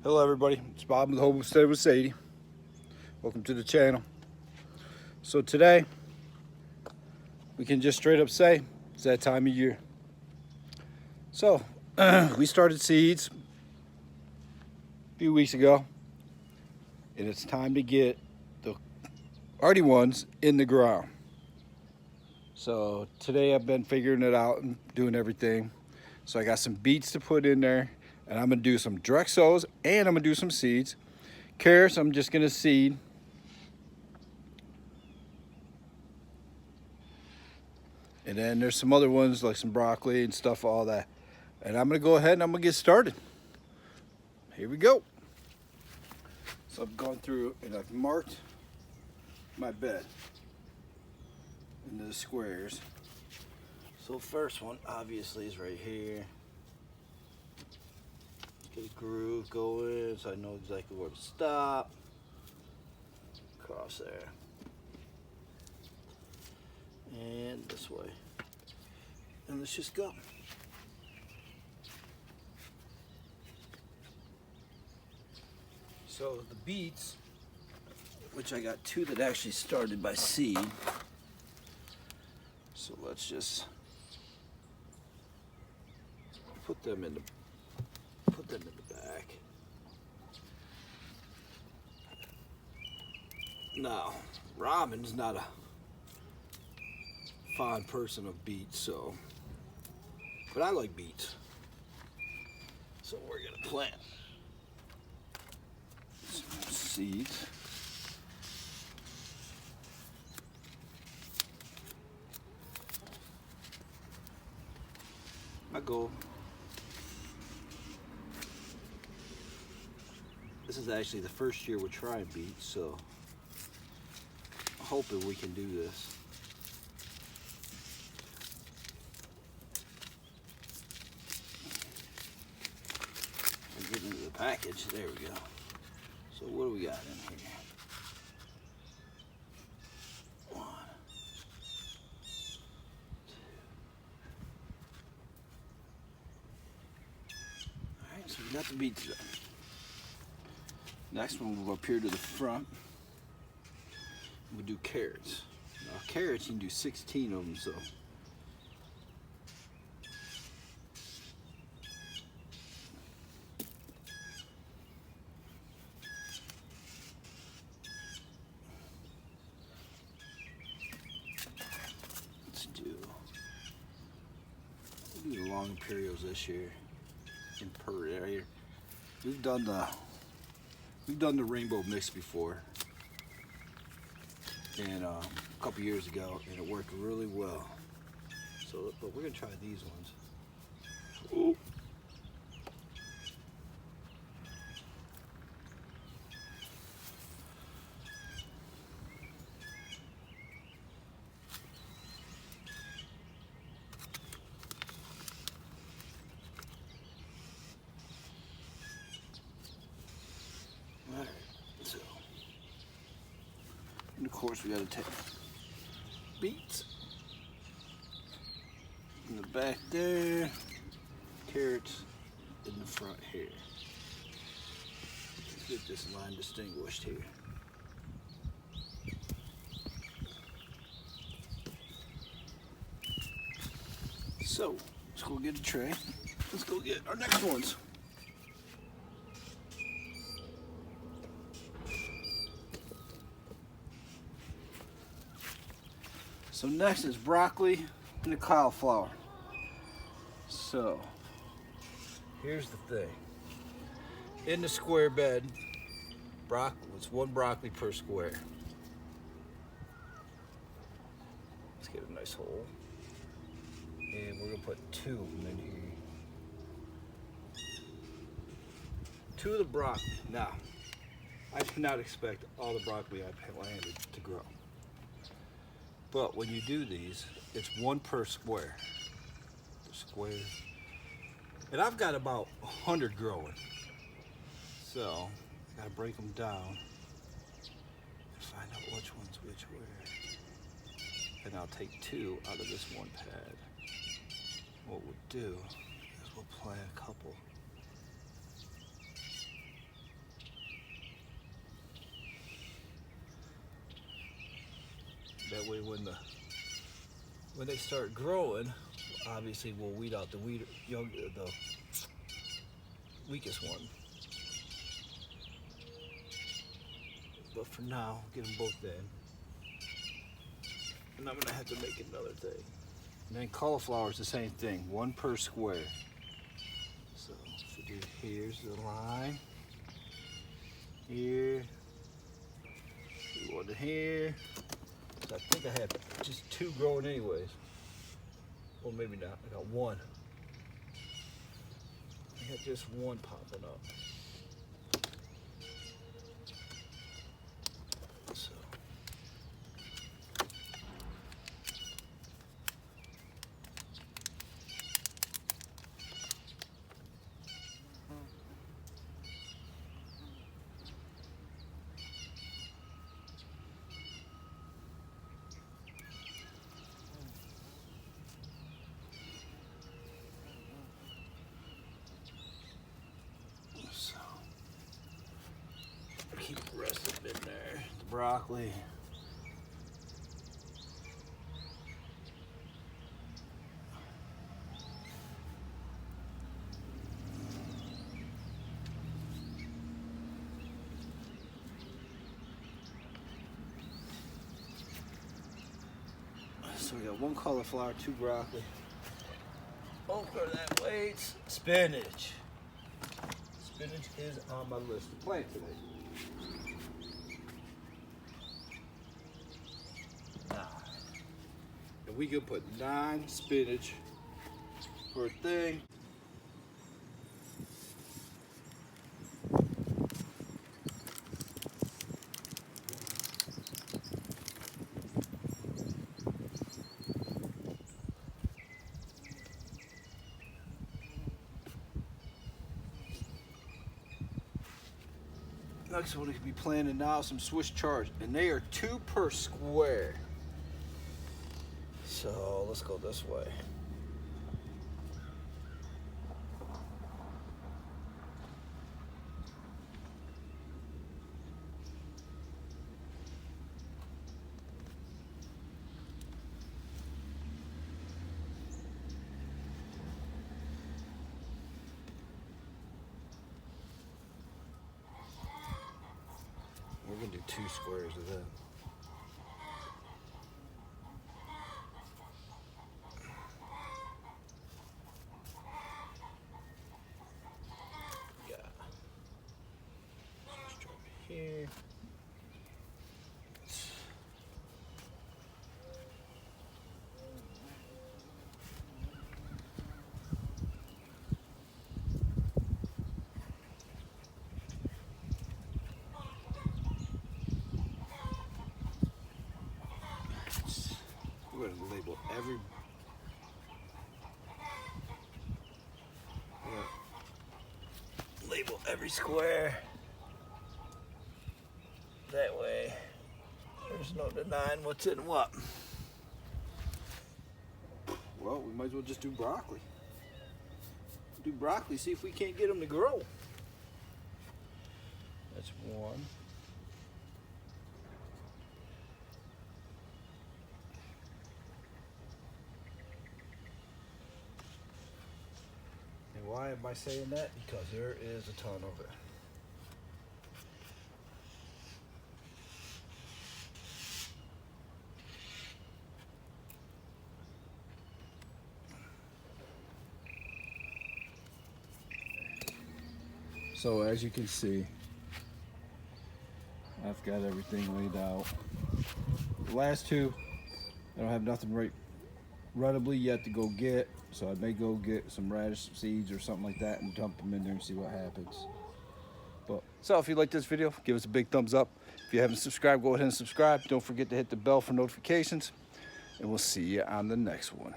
Hello everybody, it's Bob with Homestead with Sadie. Welcome to the channel. So today, we can just straight up say, it's that time of year. So, we started seeds a few weeks ago, and it's time to get the hardy ones in the ground. So today I've been figuring it out and doing everything. So I got some beets to put in there, and I'm gonna do some direct sows, and I'm gonna do some seeds. Carrots, I'm just gonna seed. And then there's some other ones like some broccoli and stuff, all that. And I'm gonna go ahead and I'm gonna get started. Here we go. So I've gone through and I've marked my bed into the squares. So first one obviously is right here. Get a groove going so I know exactly where to stop. Across there. And this way. And let's just go. So the beets, which I got two that actually started by seed. So let's just put them in the back. Now, Robin's not a fond person of beets, so, but I like beets. So we're gonna plant some seeds. My goal. This is actually the first year we're trying beets, so I'm hoping we can do this. I'm getting into the package. There we go. So what do we got in here? One, two. All right, so we got the beets done. Next one, we'll go up here to the front. We'll do carrots. Now carrots, you can do 16 of them, so. We'll do the long imperials this year. Right here. We've done the rainbow mix before, and a couple years ago, and it worked really well. So, but we're gonna try these ones. Ooh. All right, so. And of course, we got to take beets in the back there, carrots in the front here. Let's get this line distinguished here. So, let's go get a tray. Let's go get our next ones. So next is broccoli and the cauliflower. So here's the thing. In the square bed, it's one broccoli per square. Let's get a nice hole. And we're gonna put two of them in here. Two of the broccoli. Now, I did not expect all the broccoli I planted to grow. But when you do these, it's one per square. The square. And I've got about 100 growing. So, I gotta break them down and find out which one's which where. And I'll take two out of this one pad. What we'll do is we'll plant a couple That way when they start growing, obviously we'll weed out the weakest one. But for now, get them both in. And I'm gonna have to make another thing. And then cauliflower is the same thing, 1 per square. So here's the line. Here. One here. So I think I have just 2 growing anyways. Well, maybe not. I got 1. I got just 1 popping up. So. Keep the rest of it in there. The broccoli. So we got 1 cauliflower, 2 broccoli. Okra that waits. Spinach. Spinach is on my list to plant today. And we can put 9 spinach per thing. Next one we could be planting now some Swiss charts, and they are 2 per square. So let's go this way. We're gonna do 2 squares of that. Here. We're going to label every square. That way there's no denying what's in what. Well, we might as well just do broccoli. Do broccoli, see if we can't get them to grow. That's 1. And why am I saying that? Because there is a ton of it. So as you can see, I've got everything laid out. The last 2, I don't have nothing readily yet to go get, so I may go get some radish seeds or something like that and dump them in there and see what happens. So if you like this video, give us a big thumbs up. If you haven't subscribed, go ahead and subscribe. Don't forget to hit the bell for notifications, and we'll see you on the next one.